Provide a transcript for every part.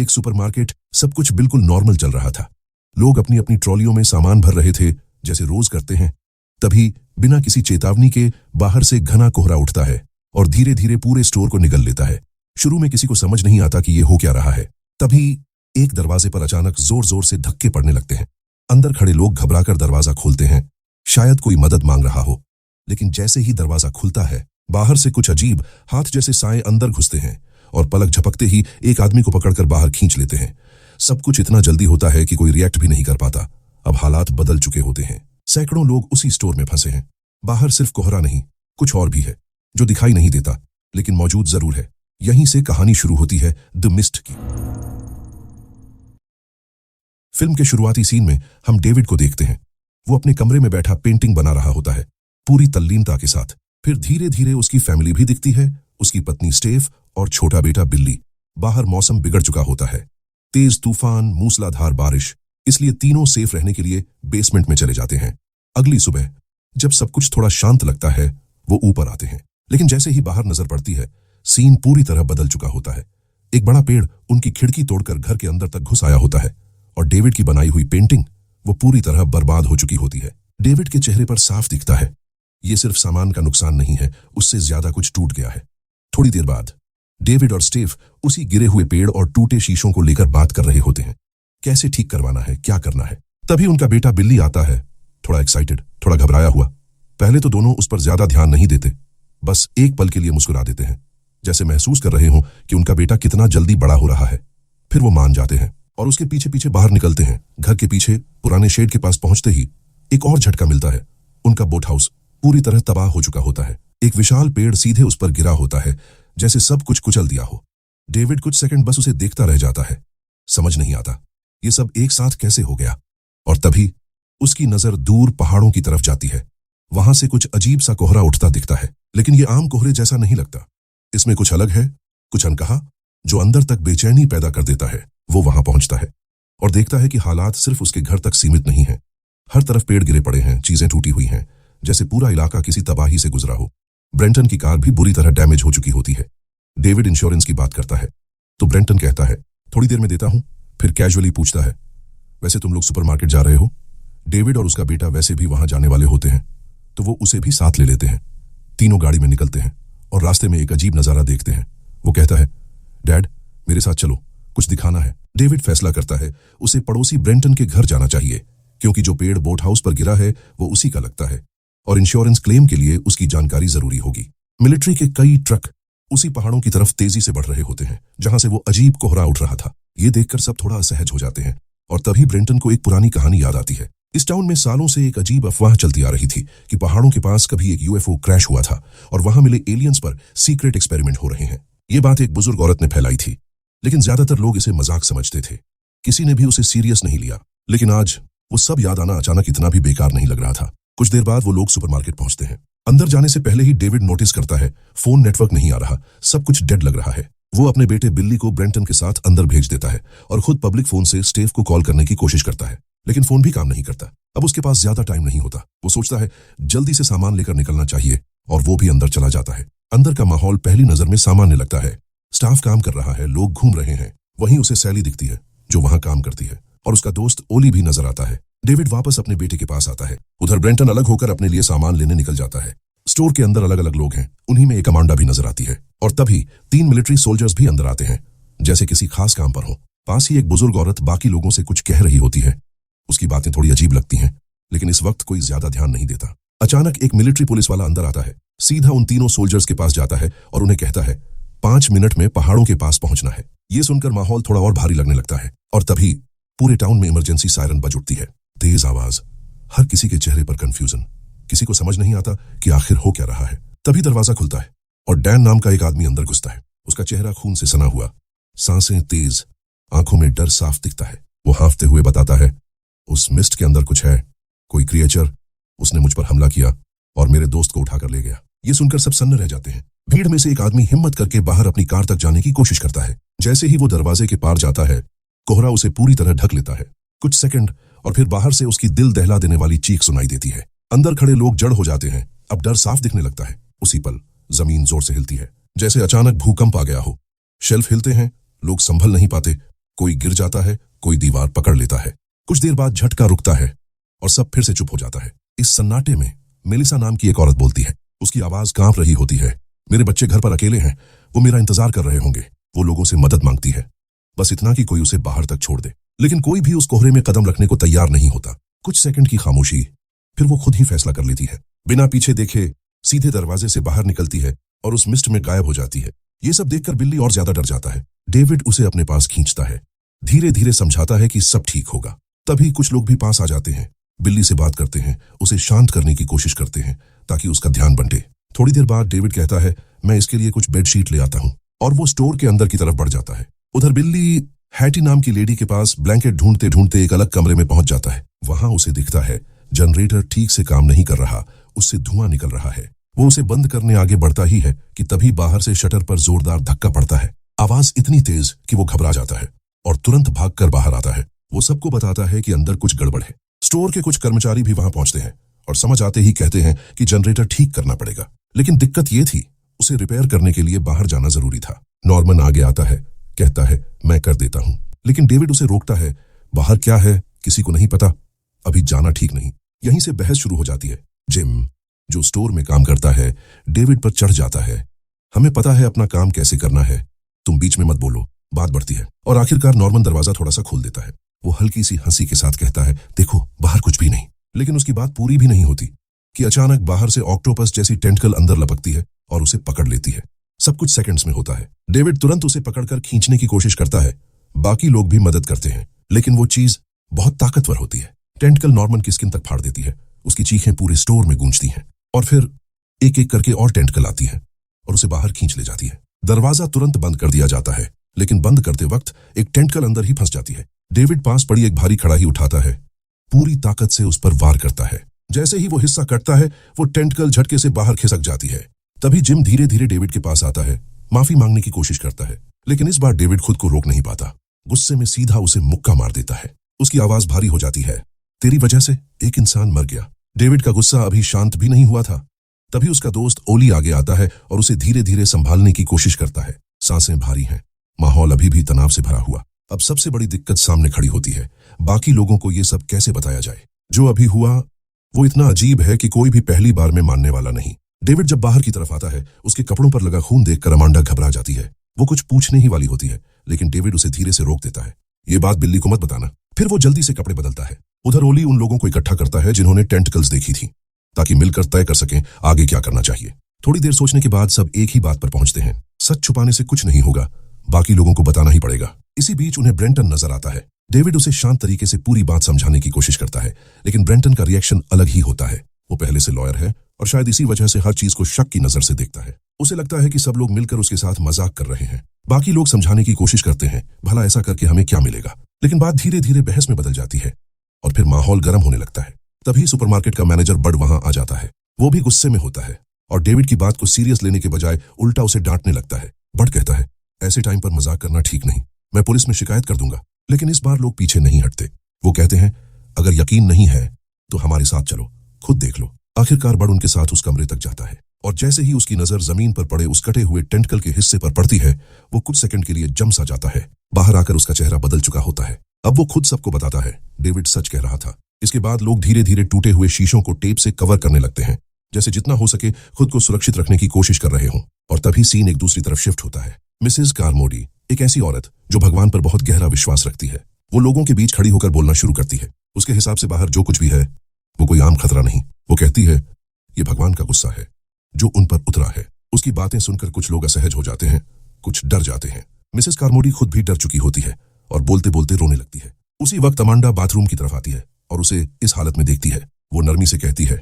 एक सुपरमार्केट, सब कुछ बिल्कुल नॉर्मल चल रहा था। लोग अपनी अपनी ट्रॉलियों में सामान भर रहे थे, जैसे रोज करते हैं। तभी बिना किसी चेतावनी के बाहर से घना कोहरा उठता है और धीरे धीरे पूरे स्टोर को निगल लेता है। शुरू में किसी को समझ नहीं आता कि ये हो क्या रहा है। तभी एक दरवाजे पर अचानक जोर जोर से धक्के पड़ने लगते हैं। अंदर खड़े लोग घबराकर दरवाजा खोलते हैं, शायद कोई मदद मांग रहा हो। लेकिन जैसे ही दरवाजा खुलता है, बाहर से कुछ अजीब हाथ जैसे साए अंदर घुसते हैं और पलक झपकते ही एक आदमी को पकड़कर बाहर खींच लेते हैं। सब कुछ इतना जल्दी होता है कि कोई रिएक्ट भी नहीं कर पाता। अब हालात बदल चुके होते हैं। सैकड़ों लोग उसी स्टोर में फंसे हैं। बाहर सिर्फ कोहरा नहीं, कुछ और भी है जो दिखाई नहीं देता, लेकिन मौजूद जरूर है। यहीं से कहानी शुरू होती है द मिस्ट की। फिल्म के शुरुआती सीन में हम डेविड को देखते हैं। वो अपने कमरे में बैठा पेंटिंग बना रहा होता है, पूरी तल्लीनता के साथ। फिर धीरे धीरे उसकी फैमिली भी दिखती है, उसकी पत्नी स्टेफ और छोटा बेटा बिल्ली। बाहर मौसम बिगड़ चुका होता है, तेज तूफान, मूसलाधार बारिश, इसलिए तीनों सेफ रहने के लिए बेसमेंट में चले जाते हैं। अगली सुबह जब सब कुछ थोड़ा शांत लगता है, वो ऊपर आते हैं। लेकिन जैसे ही बाहर नजर पड़ती है, सीन पूरी तरह बदल चुका होता है। एक बड़ा पेड़ उनकी खिड़की तोड़कर घर के अंदर तक घुस आया होता है और डेविड की बनाई हुई पेंटिंग वो पूरी तरह बर्बाद हो चुकी होती है। डेविड के चेहरे पर साफ दिखता है, ये सिर्फ सामान का नुकसान नहीं है, उससे ज्यादा कुछ टूट गया है। थोड़ी देर बाद डेविड और स्टेफ उसी गिरे हुए पेड़ और टूटे शीशों को लेकर बात कर रहे होते हैं। कैसे ठीक करवाना है, क्या करना है। तभी उनका बेटा बिल्ली आता है, थोड़ा एक्साइटेड, थोड़ा घबराया हुआ। पहले तो दोनों उस पर ज्यादा ध्यान नहीं देते, बस एक पल के लिए मुस्कुरा देते हैं, जैसे महसूस कर रहे हों कि उनका बेटा कितना जल्दी बड़ा हो रहा है। फिर वो मान जाते हैं और उसके पीछे पीछे बाहर निकलते हैं। घर के पीछे पुराने शेड के पास पहुंचते ही एक और झटका मिलता है। उनका बोट हाउस पूरी तरह तबाह हो चुका होता है। एक विशाल पेड़ सीधे उस पर गिरा होता है, जैसे सब कुछ कुचल दिया हो। डेविड कुछ सेकंड बस उसे देखता रह जाता है। समझ नहीं आता ये सब एक साथ कैसे हो गया। और तभी उसकी नजर दूर पहाड़ों की तरफ जाती है। वहां से कुछ अजीब सा कोहरा उठता दिखता है, लेकिन ये आम कोहरे जैसा नहीं लगता। इसमें कुछ अलग है, कुछ अनकहा, जो अंदर तक बेचैनी पैदा कर देता है। वो वहां पहुंचता है और देखता है कि हालात सिर्फ उसके घर तक सीमित नहीं है। हर तरफ पेड़ गिरे पड़े हैं, चीजें टूटी हुई हैं, जैसे पूरा इलाका किसी तबाही से गुजरा हो। ब्रेंटन की कार भी बुरी तरह डैमेज हो चुकी होती है। डेविड इंश्योरेंस की बात करता है तो ब्रेंटन कहता है, थोड़ी देर में देता हूं। फिर कैजुअली पूछता है, वैसे तुम लोग सुपरमार्केट जा रहे हो? डेविड और उसका बेटा वैसे भी वहां जाने वाले होते हैं, तो वो उसे भी साथ ले लेते हैं। तीनों गाड़ी में निकलते हैं और रास्ते में एक अजीब नजारा देखते हैं। वो कहता है, डैड मेरे साथ चलो, कुछ दिखाना है। डेविड फैसला करता है उसे पड़ोसी ब्रेंटन के घर जाना चाहिए, क्योंकि जो पेड़ बोट हाउस पर गिरा है वो उसी का लगता है और इंश्योरेंस क्लेम के लिए उसकी जानकारी जरूरी होगी। मिलिट्री के कई ट्रक उसी पहाड़ों की तरफ तेजी से बढ़ रहे होते हैं, जहां से वो अजीब कोहरा उठ रहा था। ये देखकर सब थोड़ा असहज हो जाते हैं और तभी ब्रेंटन को एक पुरानी कहानी याद आती है। इस टाउन में सालों से एक अजीब अफवाह चलती आ रही थी कि पहाड़ों के पास कभी एक यूएफओ क्रैश हुआ था और वहां मिले एलियंस पर सीक्रेट एक्सपेरिमेंट हो रहे हैं। ये बात एक बुजुर्ग औरत ने फैलाई थी, लेकिन ज्यादातर लोग इसे मजाक समझते थे। किसी ने भी उसे सीरियस नहीं लिया। लेकिन आज वो सब याद आना अचानक इतना भी बेकार नहीं लग रहा था। कुछ देर बाद वो लोग सुपरमार्केट पहुंचते हैं। अंदर जाने से पहले ही डेविड नोटिस करता है फोन नेटवर्क नहीं आ रहा, सब कुछ डेड लग रहा है। वो अपने बेटे बिल्ली को ब्रेंटन के साथ अंदर भेज देता है और खुद पब्लिक फोन से स्टेफ को कॉल करने की कोशिश करता है, लेकिन फोन भी काम नहीं करता। अब उसके पास ज्यादा टाइम नहीं होता। वो सोचता है जल्दी से सामान लेकर निकलना चाहिए और वो भी अंदर चला जाता है। अंदर का माहौल पहली नजर में सामान्य लगता है। स्टाफ काम कर रहा है, लोग घूम रहे हैं। वहीं उसे सैली दिखती है जो वहां काम करती है, और उसका दोस्त ओली भी नजर आता है। डेविड वापस अपने बेटे के पास आता है। उधर ब्रेंटन अलग होकर अपने लिए सामान लेने निकल जाता है। स्टोर के अंदर अलग अलग लोग हैं, उन्हीं में एक अमांडा भी नजर आती है। और तभी 3 मिलिट्री सोल्जर्स भी अंदर आते हैं, जैसे किसी खास काम पर हो। पास ही एक बुजुर्ग औरत बाकी लोगों से कुछ कह रही होती है। उसकी बातें थोड़ी अजीब लगती हैं, लेकिन इस वक्त कोई ज्यादा ध्यान नहीं देता। अचानक एक मिलिट्री पुलिस वाला अंदर आता है, सीधा उन तीनों सोल्जर्स के पास जाता है और उन्हें कहता है 5 मिनट में पहाड़ों के पास पहुंचना है। ये सुनकर माहौल थोड़ा और भारी लगने लगता है और तभी पूरे टाउन में इमरजेंसी सायरन बज उठती है। तेज आवाज, हर किसी के चेहरे पर कंफ्यूजन। किसी को समझ नहीं आता कि आखिर हो क्या रहा है। तभी दरवाजा खुलता है और डैन नाम का एक आदमी अंदर घुसता है। उसका चेहरा खून से सना हुआ, सांसें तेज, आंखों में डर साफ दिखता है। वो हांफते हुए बताता है, उस मिस्ट के अंदर कुछ है, कोई क्रिएचर, उसने मुझ पर हमला किया और मेरे दोस्त को उठाकर ले गया। ये सुनकर सब सन्न रह जाते हैं। भीड़ में से एक आदमी हिम्मत करके बाहर अपनी कार तक जाने की कोशिश करता है। जैसे ही वो दरवाजे के पार जाता है, कोहरा उसे पूरी तरह ढक लेता है। कुछ सेकंड और फिर बाहर से उसकी दिल दहला देने वाली चीख सुनाई देती है। अंदर खड़े लोग जड़ हो जाते हैं। अब डर साफ दिखने लगता है। उसी पल जमीन जोर से हिलती है, जैसे अचानक भूकंप आ गया हो। शेल्फ हिलते हैं, लोग संभल नहीं पाते कोई गिर जाता है, कोई दीवार पकड़ लेता है। कुछ देर बाद झटका रुकता है और सब फिर से चुप हो जाता है। इस सन्नाटे में मेलिसा नाम की एक औरत बोलती है। उसकी आवाज कांप रही होती है। मेरे बच्चे घर पर अकेले हैं, वो मेरा इंतजार कर रहे होंगे। वो लोगों से मदद मांगती है, बस इतना कि कोई उसे बाहर तक छोड़ दे। लेकिन कोई भी उस कोहरे में कदम रखने को तैयार नहीं होता। कुछ सेकंड की खामोशी, फिर वो खुद ही फैसला कर लेती है। बिना पीछे देखे सीधे दरवाजे से बाहर निकलती है और उस मिस्ट में गायब हो जाती है। ये सब देखकर बिल्ली और ज्यादा डर जाता है। डेविड उसे अपने पास खींचता है, धीरे धीरे समझाता है कि सब ठीक होगा। तभी कुछ लोग भी पास आ जाते हैं, बिल्ली से बात करते हैं, उसे शांत करने की कोशिश करते हैं ताकि उसका ध्यान बंटे। थोड़ी देर बाद डेविड कहता है, मैं इसके लिए कुछ बेडशीट ले आता हूँ, और वो स्टोर के अंदर की तरफ बढ़ जाता है। उधर बिल्ली हैटी नाम की लेडी के पास ब्लैंकेट ढूंढते ढूंढते एक अलग कमरे में पहुंच जाता है। वहां उसे दिखता है जनरेटर ठीक से काम नहीं कर रहा, उससे धुआं निकल रहा है। वो उसे बंद करने आगे बढ़ता ही है कि तभी बाहर से शटर पर जोरदार धक्का पड़ता है। आवाज इतनी तेज कि वो घबरा जाता है और तुरंत भागकर बाहर आता है। वो सबको बताता है कि अंदर कुछ गड़बड़ है। स्टोर के कुछ कर्मचारी भी वहां पहुंचते हैं और समझ आते ही कहते हैं कि जनरेटर ठीक करना पड़ेगा। लेकिन दिक्कत ये थी, उसे रिपेयर करने के लिए बाहर जाना जरूरी था। नॉर्मन आगे आता है, कहता है मैं कर देता हूं, लेकिन डेविड उसे रोकता है। बाहर क्या है किसी को नहीं पता, अभी जाना ठीक नहीं। यहीं से बहस शुरू हो जाती है। जिम, जो स्टोर में काम करता है, डेविड पर चढ़ जाता है। हमें पता है अपना काम कैसे करना है, तुम बीच में मत बोलो। बात बढ़ती है और आखिरकार नॉर्मन दरवाजा थोड़ा सा खोल देता है। वो हल्की सी हंसी के साथ कहता है, देखो बाहर कुछ भी नहीं। लेकिन उसकी बात पूरी भी नहीं होती कि अचानक बाहर से ऑक्टोपस जैसी टेंटकल अंदर लपकती है और उसे पकड़ लेती है। सब कुछ सेकंड्स में होता है। डेविड तुरंत उसे पकड़कर खींचने की कोशिश करता है। बाकी लोग भी मदद करते हैं, लेकिन वो चीज बहुत ताकतवर होती है। टेंटकल नॉर्मन की स्किन तक फाड़ देती है। उसकी चीखें पूरे स्टोर में गूंजती हैं और फिर एक एक करके और टेंटकल आती है और उसे बाहर खींच ले जाती है। दरवाजा तुरंत बंद कर दिया जाता है, लेकिन बंद करते वक्त एक टेंटकल अंदर ही फंस जाती है। डेविड पास पड़ी एक भारी कड़ाही उठाता है, पूरी ताकत से उस पर वार करता है। जैसे ही वो हिस्सा कटता है, वो टेंटकल झटके से बाहर खिसक जाती है। तभी जिम धीरे धीरे डेविड के पास आता है, माफी मांगने की कोशिश करता है, लेकिन इस बार डेविड खुद को रोक नहीं पाता। गुस्से में सीधा उसे मुक्का मार देता है। उसकी आवाज भारी हो जाती है, तेरी वजह से एक इंसान मर गया। डेविड का गुस्सा अभी शांत भी नहीं हुआ था। तभी उसका दोस्त ओली आगे आता है और उसे धीरे धीरे संभालने की कोशिश करता है। सांसें भारी हैं, माहौल अभी भी तनाव से भरा हुआ। अब सबसे बड़ी दिक्कत सामने खड़ी होती है, बाकी लोगों को ये सब कैसे बताया जाए। जो अभी हुआ वो इतना अजीब है कि कोई भी पहली बार में मानने वाला नहीं। डेविड जब बाहर की तरफ आता है, उसके कपड़ों पर लगा खून देखकर अमांडा घबरा जाती है। वो कुछ पूछने ही वाली होती है, लेकिन डेविड उसे धीरे से रोक देता है। ये बात बिल्ली को मत बताना। फिर वो जल्दी से कपड़े बदलता है। उधर ओली उन लोगों को इकट्ठा करता है जिन्होंने टेंटकल्स देखी थी, ताकि मिलकर तय कर सकें आगे क्या करना चाहिए। थोड़ी देर सोचने के बाद सब एक ही बात पर पहुंचते हैं, सच छुपाने से कुछ नहीं होगा, बाकी लोगों को बताना ही पड़ेगा। इसी बीच उन्हें ब्रेंटन नजर आता है। डेविड उसे शांत तरीके से पूरी बात समझाने की कोशिश करता है, लेकिन ब्रेंटन का रिएक्शन अलग ही होता है। वो पहले से लॉयर है और शायद इसी वजह से हर चीज को शक की नजर से देखता है। उसे लगता है कि सब लोग मिलकर उसके साथ मजाक कर रहे हैं। बाकी लोग समझाने की कोशिश करते हैं, भला ऐसा करके हमें क्या मिलेगा। लेकिन बात धीरे धीरे बहस में बदल जाती है और फिर माहौल गर्म होने लगता है। तभी सुपरमार्केट का मैनेजर बड वहां आ जाता है। वो भी गुस्से में होता है और डेविड की बात को सीरियस लेने के बजाय उल्टा उसे डांटने लगता है। बड कहता है, ऐसे टाइम पर मजाक करना ठीक नहीं, मैं पुलिस में शिकायत कर दूंगा। लेकिन इस बार लोग पीछे नहीं हटते। वो कहते हैं, अगर यकीन नहीं है तो हमारे साथ चलो, खुद देख लो। आखिरकार बड उनके साथ उस कमरे तक जाता है और जैसे ही उसकी नजर जमीन पर पड़े उस कटे हुए टेंटकल के हिस्से पर पड़ती है, वो कुछ सेकंड के लिए जम सा जाता है। बाहर आकर उसका चेहरा बदल चुका होता है। अब वो खुद सबको बताता है, डेविड सच कह रहा था। इसके बाद लोग धीरे धीरे टूटे हुए शीशों को टेप से कवर करने लगते हैं, जैसे जितना हो सके खुद को सुरक्षित रखने की कोशिश कर रहे हों। और तभी सीन एक दूसरी तरफ शिफ्ट होता है। मिसेज कारमोडी, एक ऐसी औरत जो भगवान पर बहुत गहरा विश्वास रखती है, वो लोगों के बीच खड़ी होकर बोलना शुरू करती है। उसके हिसाब से बाहर जो कुछ भी है वो कोई आम खतरा नहीं। वो कहती है, ये भगवान का गुस्सा है जो उन पर उतरा है। उसकी बातें सुनकर कुछ लोग असहज हो जाते हैं, कुछ डर जाते हैं। मिसेस कारमोडी खुद भी डर चुकी होती है और बोलते बोलते रोने लगती है। उसी वक्त अमांडा बाथरूम की तरफ आती है और उसे इस हालत में देखती है। वो नरमी से कहती है,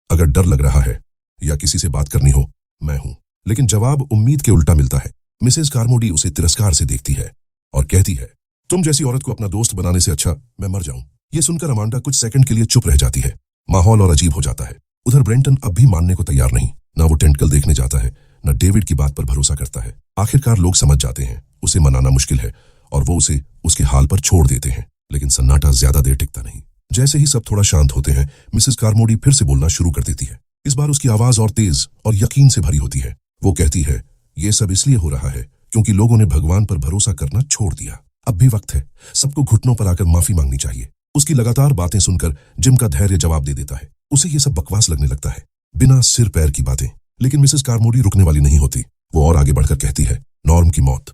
अगर डर लग रहा है या किसी से बात करनी हो, मैं हूं। लेकिन जवाब उम्मीद के उल्टा मिलता है। मिसेस कारमोडी उसे तिरस्कार से देखती है और कहती है, तुम जैसी औरत को अपना दोस्त बनाने से अच्छा मैं मर जाऊं। ये सुनकर अमांडा कुछ सेकंड के लिए चुप रह जाती है। माहौल और अजीब हो जाता है। उधर ब्रेंटन अब भी मानने को तैयार नहीं। ना वो टेंटकल देखने जाता है, ना डेविड की बात पर भरोसा करता है। आखिरकार लोग समझ जाते हैं उसे मनाना मुश्किल है और वो उसे उसके हाल पर छोड़ देते हैं। लेकिन सन्नाटा ज्यादा देर टिकता नहीं। जैसे ही सब थोड़ा शांत होते हैं, मिसेस कारमोडी फिर से बोलना शुरू कर देती है। इस बार उसकी आवाज और तेज और यकीन से भरी होती है। वो कहती है, ये सब इसलिए हो रहा है क्योंकि लोगों ने भगवान पर भरोसा करना छोड़ दिया। अब भी वक्त है, सबको घुटनों पर आकर माफी मांगनी चाहिए। उसकी लगातार बातें सुनकर जिम का धैर्य जवाब दे देता है। उसे ये सब बकवास लगने लगता है, बिना सिर पैर की बातें। लेकिन मिसेस कारमोडी रुकने वाली नहीं होती। वो और आगे बढ़कर कहती है, नॉर्म की मौत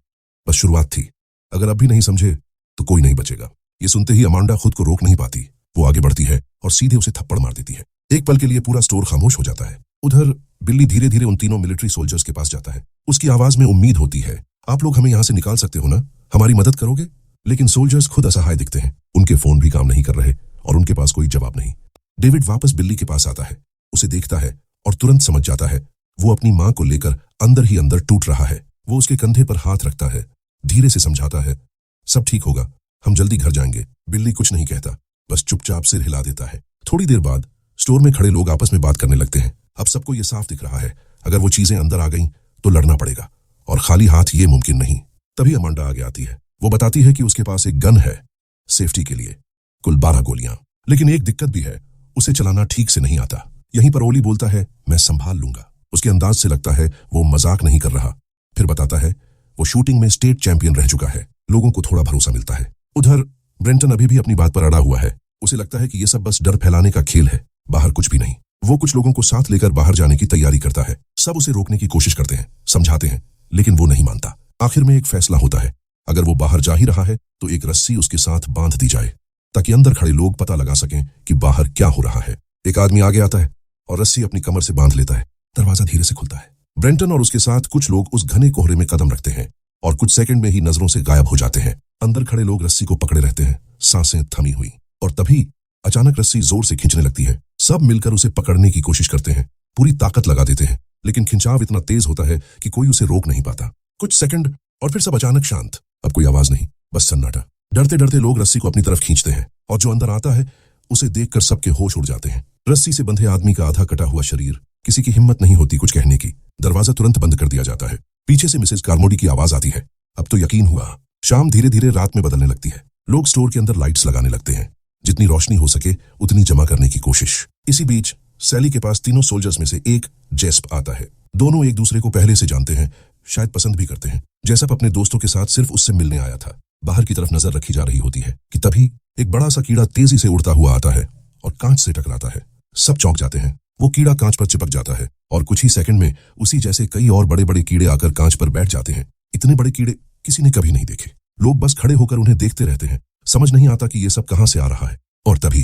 बस शुरुआत थी, अगर अब भी नहीं समझे तो कोई नहीं बचेगा। ये सुनते ही अमांडा खुद को रोक नहीं पाती। वो आगे बढ़ती है और सीधे उसे थप्पड़ मार देती है। एक पल के लिए पूरा स्टोर खामोश हो जाता है। उधर बिल्ली धीरे धीरे उन तीनों मिलिट्री सोल्जर्स के पास जाता है। उसकी आवाज में उम्मीद होती है, आप लोग हमें यहां से निकाल सकते हो ना, हमारी मदद करोगे? लेकिन सोल्जर्स खुद असहाय दिखते हैं। उनके फोन भी काम नहीं कर रहे और उनके पास कोई जवाब नहीं। डेविड वापस बिल्ली के पास आता है, उसे देखता है और तुरंत समझ जाता है वो अपनी मां को लेकर अंदर ही अंदर टूट रहा है। वो उसके कंधे पर हाथ रखता है, धीरे से समझाता है, सब ठीक होगा, हम जल्दी घर जाएंगे। बिल्ली कुछ नहीं कहता, बस चुपचाप सिर हिला देता है। थोड़ी देर बाद स्टोर में खड़े लोग आपस में बात करने लगते हैं। अब सबको ये साफ दिख रहा है, अगर वो चीजें अंदर आ गईं तो लड़ना पड़ेगा और खाली हाथ ये मुमकिन नहीं। तभी अमांडा आगे आती है। वो बताती है कि उसके पास एक गन है सेफ्टी के लिए, कुल 12 गोलियां। लेकिन एक दिक्कत भी है, उसे चलाना ठीक से नहीं आता। यहीं पर ओली बोलता है, मैं संभाल लूंगा। उसके अंदाज से लगता है वो मजाक नहीं कर रहा। फिर बताता है वो शूटिंग में स्टेट चैंपियन रह चुका है। लोगों को थोड़ा भरोसा मिलता है। उधर ब्रेंटन अभी भी अपनी बात पर अड़ा हुआ है। उसे लगता है कि ये सब बस डर फैलाने का खेल है, बाहर कुछ भी नहीं। वो कुछ लोगों को साथ लेकर बाहर जाने की तैयारी करता है। सब उसे रोकने की कोशिश करते हैं, समझाते हैं, लेकिन वो नहीं मानता। आखिर में एक फैसला होता है, अगर वो बाहर जा ही रहा है तो एक रस्सी उसके साथ बांध दी जाए ताकि अंदर खड़े लोग पता लगा सकें कि बाहर क्या हो रहा है। एक आदमी आगे आता है और रस्सी अपनी कमर से बांध लेता है। दरवाजा धीरे से खुलता है। ब्रेंटन और उसके साथ कुछ लोग उस घने कोहरे में कदम रखते हैं और कुछ सेकंड में ही नजरों से गायब हो जाते हैं। अंदर खड़े लोग रस्सी को पकड़े रहते हैं, सांसें थमी हुई। और तभी अचानक रस्सी जोर से खींचने लगती है। सब मिलकर उसे पकड़ने की कोशिश करते हैं, पूरी ताकत लगा देते हैं, लेकिन खिंचाव इतना तेज होता है कि कोई उसे रोक नहीं पाता। कुछ सेकंड और फिर सब अचानक शांत। अब कोई आवाज नहीं, बस सन्नाटा। डरते डरते लोग रस्सी को अपनी तरफ खींचते हैं और जो अंदर आता है उसे देखकर सबके होश उड़ जाते हैं। रस्सी से बंधे आदमी का आधा कटा हुआ शरीर। किसी की हिम्मत नहीं होती कुछ कहने की। दरवाजा तुरंत बंद कर दिया जाता है। पीछे से मिसेस कारमोडी की आवाज आती है। अब तो यकीन हुआ। शाम धीरे धीरे रात में बदलने लगती है। लोग स्टोर के अंदर लाइट्स लगाने लगते हैं, जितनी रोशनी हो सके उतनी जमा करने की कोशिश। इसी बीच सैली के पास तीनों सोल्जर्स में से एक जेस्प आता है। दोनों एक दूसरे को पहले से जानते हैं, शायद पसंद भी करते हैं। जेसप अपने दोस्तों के साथ सिर्फ उससे मिलने आया था। बाहर की तरफ नजर रखी जा रही होती है कि तभी एक बड़ा सा कीड़ा तेजी से उड़ता हुआ आता है और कांच से टकराता है। सब चौंक जाते हैं। वो कीड़ा कांच पर चिपक जाता है और कुछ ही सेकंड में उसी जैसे कई और बड़े बड़े कीड़े आकर कांच पर बैठ जाते हैं। इतने बड़े कीड़े किसी ने कभी नहीं देखे। लोग बस खड़े होकर उन्हें देखते रहते हैं। समझ नहीं आता कि ये सब कहां से आ रहा है। और तभी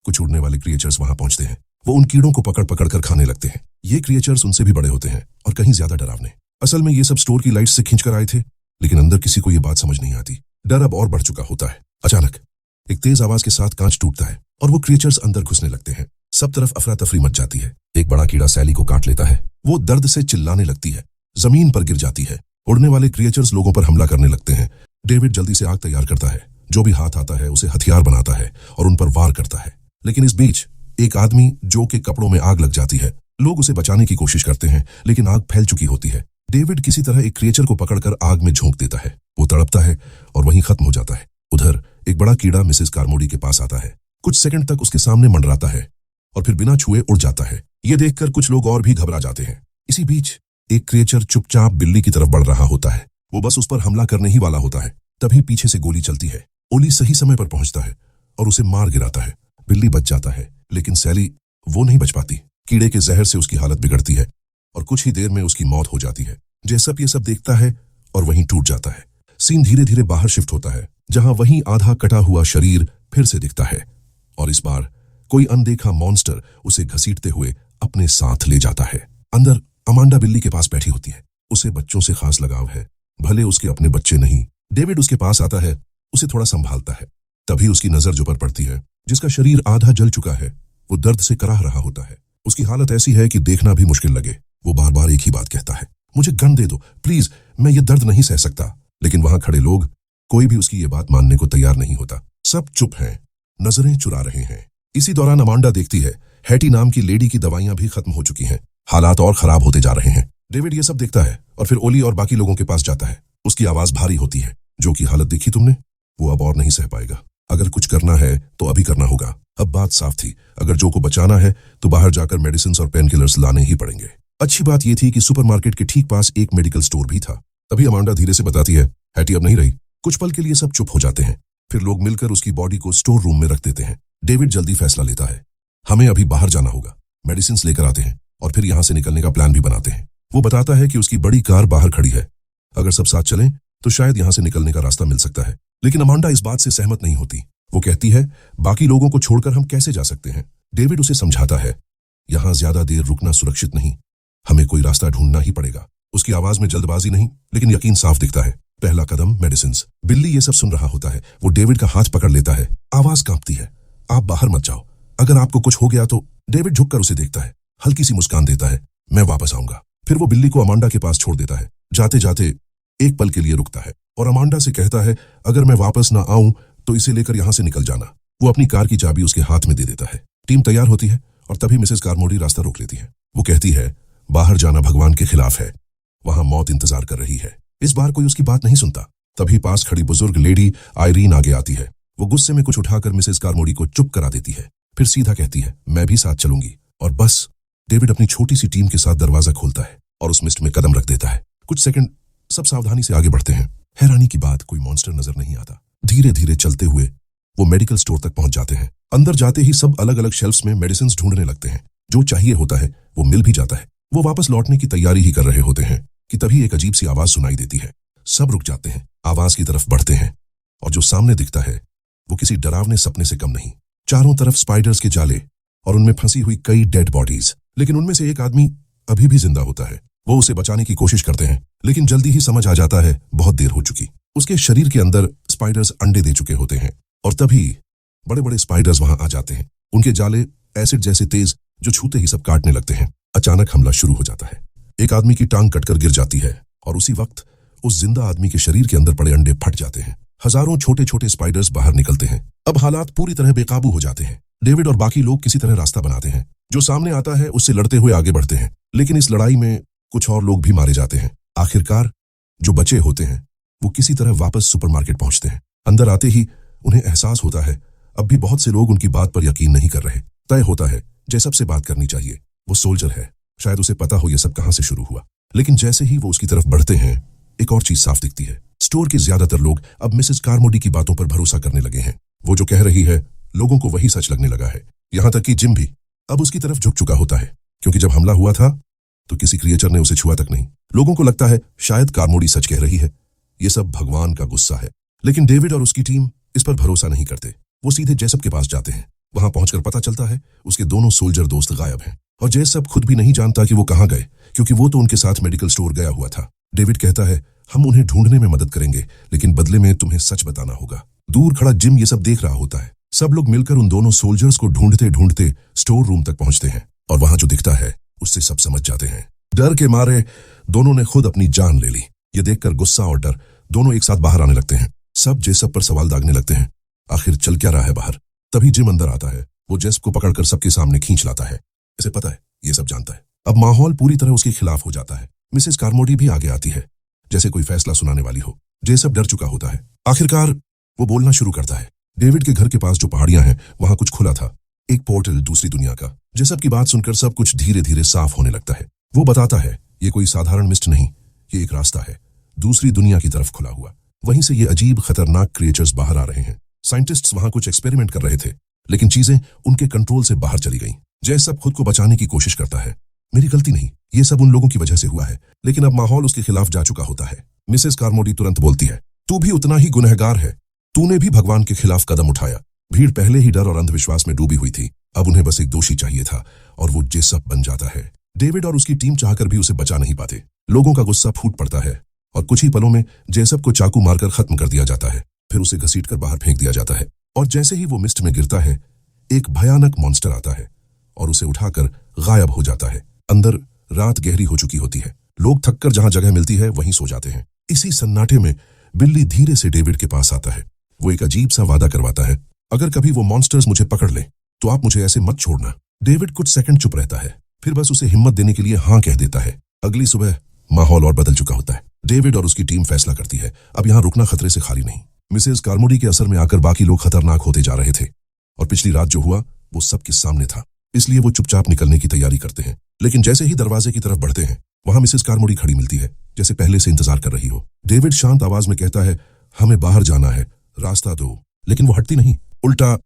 कुछ उड़ने वाले क्रिएचर्स वहां पहुंचते हैं। वो उन कीड़ों को पकड़ पकड़ कर खाने लगते हैं। ये क्रिएचर्स उनसे भी बड़े होते हैं और कहीं ज्यादा डरावने। असल में ये सब स्टोर की लाइट से खींचकर आए थे, लेकिन अंदर किसी को ये बात समझ नहीं आती। डर अब और बढ़ चुका होता है। अचानक एक तेज आवाज के साथ कांच टूटता है और वो क्रिएचर्स अंदर घुसने लगते हैं। सब तरफ अफरा तफरी मच जाती है। एक बड़ा कीड़ा सैली को काट लेता है। वो दर्द से चिल्लाने लगती है, जमीन पर गिर जाती है। उड़ने वाले क्रिएचर्स लोगों पर हमला करने लगते हैं। डेविड जल्दी से आग तैयार करता है। जो भी हाथ आता है उसे हथियार बनाता है और उन पर वार करता है। लेकिन इस बीच एक आदमी जो के कपड़ों में आग लग जाती है। लोग उसे बचाने की कोशिश करते हैं, लेकिन आग फैल चुकी होती है। डेविड किसी तरह एक क्रिएचर को पकड़कर आग में झोंक देता है। वो तड़पता है और वहीं खत्म हो जाता है। उधर एक बड़ा कीड़ा मिसेस कारमोडी के पास आता है। कुछ सेकंड तक उसके सामने मंडराता है और फिर बिना छुए उड़ जाता है। ये देखकर कुछ लोग और भी घबरा जाते हैं। इसी बीच एक क्रिएचर चुपचाप बिल्ली की तरफ बढ़ रहा होता है। वो बस उस पर हमला करने ही वाला होता है। तभी पीछे से गोली चलती है। ओली सही समय पर पहुंचता है और उसे मार गिराता है। बिल्ली बच जाता है, लेकिन सैली वो नहीं बच पाती। कीड़े के जहर से उसकी हालत बिगड़ती है और कुछ ही देर में उसकी मौत हो जाती है। जेसप ये सब देखता है और वहीं टूट जाता है। सीन धीरे धीरे बाहर शिफ्ट होता है, जहां वहीं आधा कटा हुआ शरीर फिर से दिखता है और इस बार कोई अनदेखा मॉन्स्टर उसे घसीटते हुए अपने साथ ले जाता है। अंदर अमांडा बिल्ली के पास बैठी होती है। उसे बच्चों से खास लगाव है, भले उसके अपने बच्चे नहीं। डेविड उसके पास आता है, उसे थोड़ा संभालता है। तभी उसकी नजर जो पर पड़ती है, जिसका शरीर आधा जल चुका है, वो दर्द से कराह रहा होता है। उसकी हालत ऐसी है कि देखना भी मुश्किल लगे। वो बार बार एक ही बात कहता है, मुझे गन दे दो प्लीज, मैं ये दर्द नहीं सह सकता। लेकिन वहां खड़े लोग, कोई भी उसकी ये बात मानने को तैयार नहीं होता। सब चुप हैं, नजरें चुरा रहे हैं। इसी दौरान अमांडा देखती है हैटी नाम की लेडी की दवाइयां भी खत्म हो चुकी हैं। हालात और खराब होते जा रहे हैं। डेविड ये सब देखता है और फिर ओली और बाकी लोगों के पास जाता है। उसकी आवाज भारी होती है, जो की हालत देखी तुमने, वो अब और नहीं सह पाएगा। अगर कुछ करना है तो अभी करना होगा। अब बात साफ थी, अगर जो को बचाना है तो बाहर जाकर मेडिसिन और पेन किलर्स लाने ही पड़ेंगे। अच्छी बात यह थी कि सुपरमार्केट के ठीक पास एक मेडिकल स्टोर भी था। तभी अमांडा धीरे से बताती है, हैटी अब नहीं रही, कुछ पल के लिए सब चुप हो जाते हैं। फिर लोग मिलकर उसकी बॉडी को स्टोर रूम में रख देते हैं। डेविड जल्दी फैसला लेता है, हमें अभी बाहर जाना होगा। मेडिसिन लेकर आते हैं और फिर यहां से निकलने का प्लान भी बनाते हैं। वो बताता है कि उसकी बड़ी कार बाहर खड़ी है, अगर सब साथ चलें तो शायद यहां से निकलने का रास्ता मिल सकता है। लेकिन अमांडा इस बात से सहमत नहीं होती। वो कहती है, बाकी लोगों को छोड़कर हम कैसे जा सकते हैं। डेविड उसे समझाता है, यहां ज्यादा देर रुकना सुरक्षित नहीं, हमें कोई रास्ता ढूंढना ही पड़ेगा। उसकी आवाज में जल्दबाजी नहीं लेकिन यकीन साफ दिखता है। पहला कदम मेडिसिन। बिल्ली ये सब सुन रहा होता है। वो डेविड का हाथ पकड़ लेता है। आवाज कांपती है, आप बाहर मत जाओ, अगर आपको कुछ हो गया तो। डेविड झुककर उसे देखता है, हल्की सी मुस्कान देता है, मैं वापस आऊंगा। फिर वो बिल्ली को अमांडा के पास छोड़ देता है। जाते जाते एक पल के लिए रुकता है और अमांडा से कहता है, अगर मैं वापस ना आऊं तो इसे लेकर यहां से निकल जाना। वो अपनी कार की चाबी उसके हाथ में दे देता है। टीम तैयार होती है और तभी मिसेस कारमोडी रास्ता रोक लेती है। वो कहती है, बाहर जाना भगवान के खिलाफ है, वहां मौत इंतजार कर रही है। इस बार कोई उसकी बात नहीं सुनता। तभी पास खड़ी बुजुर्ग लेडी आयरीन आगे आती है। वो गुस्से में कुछ उठाकर मिसेस कारमोडी को चुप करा देती है। फिर सीधा कहती है, मैं भी साथ चलूंगी। और बस डेविड अपनी छोटी सी टीम के साथ दरवाजा खोलता है और उस मिस्ट में कदम रख देता है। कुछ सेकंड सब सावधानी से आगे बढ़ते हैं। हैरानी की बात, कोई मॉन्स्टर नजर नहीं आता। धीरे धीरे चलते हुए वो मेडिकल स्टोर तक पहुंच जाते हैं। अंदर जाते ही सब अलग अलग शेल्फ्स में मेडिसिन ढूंढने लगते हैं। जो चाहिए होता है वो मिल भी जाता है। वो वापस लौटने की तैयारी ही कर रहे होते हैं कि तभी एक अजीब सी आवाज सुनाई देती है। सब रुक जाते हैं, आवाज की तरफ बढ़ते हैं और जो सामने दिखता है वो किसी डरावने सपने से कम नहीं। चारों तरफ स्पाइडर्स के जाले और उनमें फंसी हुई कई डेड बॉडीज। लेकिन उनमें से एक आदमी अभी भी जिंदा होता है। वो उसे बचाने की कोशिश करते हैं लेकिन जल्दी ही समझ आ जाता है बहुत देर हो चुकी। उसके शरीर के अंदर स्पाइडर्स अंडे दे चुके होते हैं और तभी बड़े बड़े स्पाइडर्स वहां आ जाते हैं। उनके जाले एसिड जैसे तेज, जो छूते ही सब काटने लगते हैं। अचानक हमला शुरू हो जाता है। एक आदमी की टांग कटकर गिर जाती है और उसी वक्त उस जिंदा आदमी के शरीर के अंदर पड़े अंडे फट जाते हैं। हजारों छोटे छोटे स्पाइडर्स बाहर निकलते हैं। अब हालात पूरी तरह बेकाबू हो जाते हैं। डेविड और बाकी लोग किसी तरह रास्ता बनाते हैं। जो सामने आता है उससे लड़ते हुए आगे बढ़ते हैं, लेकिन इस लड़ाई में कुछ और लोग भी मारे जाते हैं। आखिरकार जो बचे होते हैं वो किसी तरह वापस सुपरमार्केट पहुंचते हैं। अंदर आते ही उन्हें एहसास होता है अब भी बहुत से लोग उनकी बात पर यकीन नहीं कर रहे। तय होता है जेसप से बात करनी चाहिए। वो सोल्जर है, शायद उसे पता हो ये सब कहां से शुरू हुआ। लेकिन जैसे ही वो उसकी तरफ बढ़ते हैं एक और चीज साफ दिखती है। स्टोर के ज्यादातर लोग अब मिसेस कारमोडी की बातों पर भरोसा करने लगे हैं। वो जो कह रही है लोगों को वही सच लगने लगा है। यहां तक कि जिम भी अब उसकी तरफ झुक चुका होता है, क्योंकि जब हमला हुआ था तो किसी क्रिएचर ने उसे छुआ तक नहीं। लोगों को लगता है शायद कारमोडी सच कह रही है, ये सब भगवान का गुस्सा है। लेकिन डेविड और उसकी टीम इस पर भरोसा नहीं करते। वो सीधे जेसप के पास जाते हैं। वहां पहुंचकर पता चलता है उसके दोनों सोल्जर दोस्त गायब हैं और जेसप खुद भी नहीं जानता कि वो कहां गए, क्योंकि वो तो उनके साथ मेडिकल स्टोर गया हुआ था। डेविड कहता है, हम उन्हें ढूंढने में मदद करेंगे, लेकिन बदले में तुम्हें सच बताना होगा। दूर खड़ा जिम ये सब देख रहा होता है। सब लोग मिलकर उन दोनों सोल्जर्स को ढूंढते ढूंढते स्टोर रूम तक पहुंचते हैं और वहां जो दिखता है उससे सब समझ जाते हैं। डर के मारे दोनों ने खुद अपनी जान ले ली। ये देखकर गुस्सा और डर दोनों एक साथ बाहर आने लगते हैं। सब जेसप पर सवाल दागने लगते हैं, आखिर चल क्या रहा है बाहर। तभी जिम अंदर आता है। वो जेसप को पकड़कर सबके सामने खींच लाता है। इसे पता है, ये सब जानता है। अब माहौल पूरी तरह उसके खिलाफ हो जाता है। मिसेस कारमोडी भी आगे आती है, जैसे कोई फैसला सुनाने वाली हो। जेसप डर चुका होता है। आखिरकार वो बोलना शुरू करता है। डेविड के घर के पास जो पहाड़ियां हैं वहां कुछ खुला था, एक पोर्टल दूसरी दुनिया का। जेसप की बात सुनकर सब कुछ धीरे धीरे साफ होने लगता है। वो बताता है, ये कोई साधारण मिस्ट नहीं, ये एक रास्ता है दूसरी दुनिया की तरफ खुला हुआ। वहीं से ये अजीब खतरनाक क्रिएचर्स बाहर आ रहे हैं। साइंटिस्ट्स वहां कुछ एक्सपेरिमेंट कर रहे थे, लेकिन चीजें उनके कंट्रोल से बाहर चली गईं। जेसप खुद को बचाने की कोशिश करता है, मेरी गलती नहीं, ये सब उन लोगों की वजह से हुआ है। लेकिन अब माहौल उसके खिलाफ जा चुका होता है। मिसेस कारमोडी तुरंत बोलती है, तू भी उतना ही गुनहगार है, तूने भी भगवान के खिलाफ कदम उठाया। भीड़ पहले ही डर और अंधविश्वास में डूबी हुई थी। अब उन्हें बस एक दोषी चाहिए था और वो जेसप बन जाता है। डेविड और उसकी टीम चाहकर भी उसे बचा नहीं पाते। लोगों का गुस्सा फूट पड़ता है और कुछ ही पलों में जेसप को चाकू मारकर खत्म कर दिया जाता है। फिर उसे घसीटकर बाहर फेंक दिया जाता है और जैसे ही वो मिस्ट में गिरता है एक भयानक मॉन्स्टर आता है और उसे उठाकर गायब हो जाता है। अंदर रात गहरी हो चुकी होती है। लोग थककर जहां जगह मिलती है वहीं सो जाते हैं। इसी सन्नाटे में बिल्ली धीरे से डेविड के पास आता है। वो एक अजीब सा वादा करवाता है, अगर कभी वो मॉन्स्टर्स मुझे पकड़ ले तो आप मुझे ऐसे मत छोड़ना। डेविड कुछ सेकंड चुप रहता है, फिर बस उसे हिम्मत देने के लिए हाँ कह देता है। अगली सुबह माहौल और बदल चुका होता है। डेविड और उसकी टीम फैसला करती है, अब यहाँ रुकना खतरे से खाली नहीं। मिसेस कारमोडी के असर में आकर बाकी लोग खतरनाक होते जा रहे थे और पिछली रात जो हुआ वो सबके सामने था, इसलिए वो चुपचाप निकलने की तैयारी करते हैं। लेकिन जैसे ही दरवाजे की तरफ बढ़ते हैं वहां मिसेस कारमोडी खड़ी मिलती है, जैसे पहले से इंतजार कर रही हो। डेविड शांत आवाज में कहता है, हमें बाहर जाना है, रास्ता दो। लेकिन वो हटती नहीं, उल्टा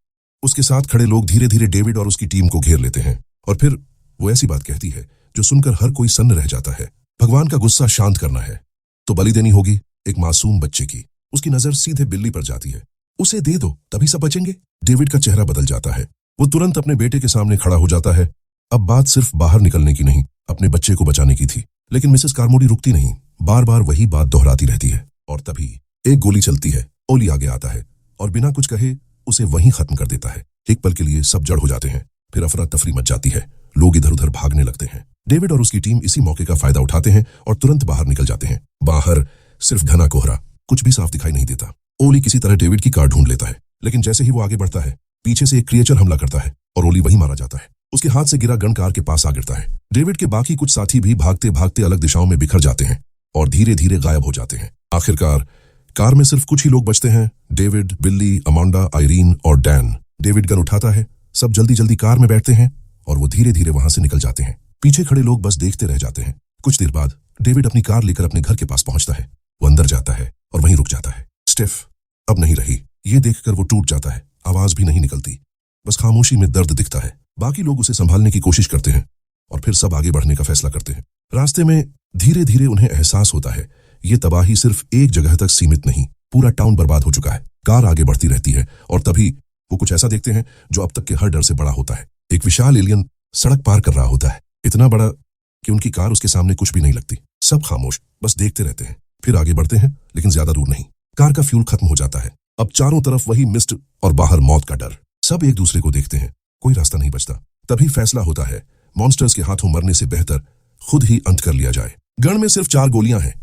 उसके साथ खड़े लोग धीरे धीरे डेविड और उसकी टीम को घेर लेते हैं और फिर वो ऐसी बात कहती है जो सुनकर हर कोई सन्न रह जाता है। भगवान का गुस्सा शांत करना है तो बलि देनी होगी एक मासूम बच्चे की। उसकी नजर सीधे बिल्ली पर जाती है। उसे दे दो तभी सब बचेंगे। डेविड का चेहरा बदल जाता है। वो तुरंत अपने बेटे के सामने खड़ा हो जाता है। अब बात सिर्फ बाहर निकलने की नहीं, अपने बच्चे को बचाने की थी। लेकिन मिसेस कार्मोडी रुकती नहीं, बार बार वही बात दोहराती रहती है। और तभी एक गोली चलती है। ओली आगे आता है और बिना कुछ कहे उसे वहीं खत्म कर देता है। एक पल के लिए सब जड़ हो जाते हैं, फिर अफरा तफरी मच जाती है। लोग इधर उधर भागने लगते हैं। डेविड और उसकी टीम इसी मौके का फायदा उठाते हैं और तुरंत बाहर निकल जाते हैं। बाहर सिर्फ घना कोहरा, कुछ भी साफ दिखाई नहीं देता। ओली किसी तरह डेविड की कार ढूंढ लेता है, लेकिन जैसे ही वो आगे बढ़ता है पीछे से एक क्रिएचर हमला करता है और ओली वहीं मारा जाता है। उसके हाथ से गिरा गन कार के पास आ गिरता है। डेविड के बाकी कुछ साथी भी भागते भागते अलग दिशाओं में बिखर जाते हैं और धीरे धीरे गायब हो जाते हैं। आखिरकार कार में सिर्फ कुछ ही लोग बचते हैं, डेविड, बिल्ली, अमांडा, आयरीन और डैन। डेविड गन उठाता है, सब जल्दी जल्दी कार में बैठते हैं और वो धीरे धीरे वहां से निकल जाते हैं। पीछे खड़े लोग बस देखते रह जाते हैं। कुछ देर बाद डेविड अपनी कार लेकर अपने घर के पास पहुंचता है। वो अंदर जाता है और वहीं रुक जाता है। स्टेफ अब नहीं रही। ये देखकर वो टूट जाता है, आवाज भी नहीं निकलती, बस खामोशी में दर्द दिखता है। बाकी लोग उसे संभालने की कोशिश करते हैं और फिर सब आगे बढ़ने का फैसला करते हैं। रास्ते में धीरे धीरे उन्हें एहसास होता है ये तबाही सिर्फ एक जगह तक सीमित नहीं, पूरा टाउन बर्बाद हो चुका है। कार आगे बढ़ती रहती है और तभी वो कुछ ऐसा देखते हैं जो अब तक के हर डर से बड़ा होता है। एक विशाल एलियन सड़क पार कर रहा होता है, इतना बड़ा कि उनकी कार उसके सामने कुछ भी नहीं लगती। सब खामोश बस देखते रहते हैं, फिर आगे बढ़ते हैं, लेकिन ज्यादा दूर नहीं। कार का फ्यूल खत्म हो जाता है। अब चारों तरफ वही मिस्ट और बाहर मौत का डर। सब एक दूसरे को देखते हैं, कोई रास्ता नहीं बचता। तभी फैसला होता है मॉन्स्टर्स के हाथों मरने से बेहतर खुद ही अंत कर लिया जाए। गन में सिर्फ 4 गोलियां हैं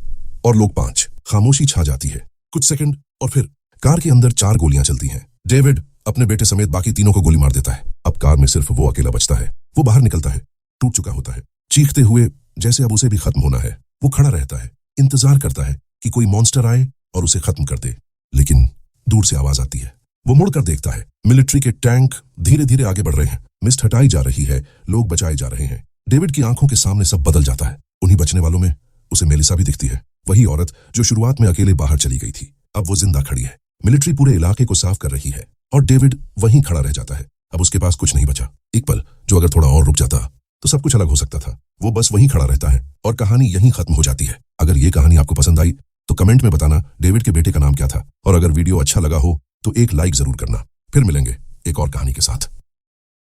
और लोग 5। खामोशी छा जाती है कुछ सेकंड और फिर कार के अंदर 4 गोलियां चलती हैं। डेविड अपने बेटे समेत बाकी तीनों को गोली मार देता है। अब कार में सिर्फ वो अकेला बचता है। वो बाहर निकलता है, टूट चुका होता है, चीखते हुए जैसे अब उसे भी खत्म होना है। वो खड़ा रहता है, इंतजार करता है कि कोई मॉन्स्टर आए और उसे खत्म कर दे। लेकिन दूर से आवाज आती है। वो मुड़कर देखता है, मिलिट्री के टैंक धीरे धीरे आगे बढ़ रहे हैं। मिस्ट हटाई जा रही है, लोग बचाए जा रहे हैं। डेविड की आंखों के सामने सब बदल जाता है। उन्हीं बचने वालों में उसे मेलिसा भी दिखती है, वही औरत जो शुरुआत में अकेले बाहर चली गई थी। अब वो जिंदा खड़ी है। मिलिट्री पूरे इलाके को साफ कर रही है और डेविड वहीं खड़ा रह जाता है। अब उसके पास कुछ नहीं बचा। एक पल जो अगर थोड़ा और रुक जाता तो सब कुछ अलग हो सकता था। वो बस वहीं खड़ा रहता है और कहानी यहीं खत्म हो जाती है। अगर ये कहानी आपको पसंद आई तो कमेंट में बताना डेविड के बेटे का नाम क्या था, और अगर वीडियो अच्छा लगा हो तो एक लाइक जरूर करना। फिर मिलेंगे एक और कहानी के साथ।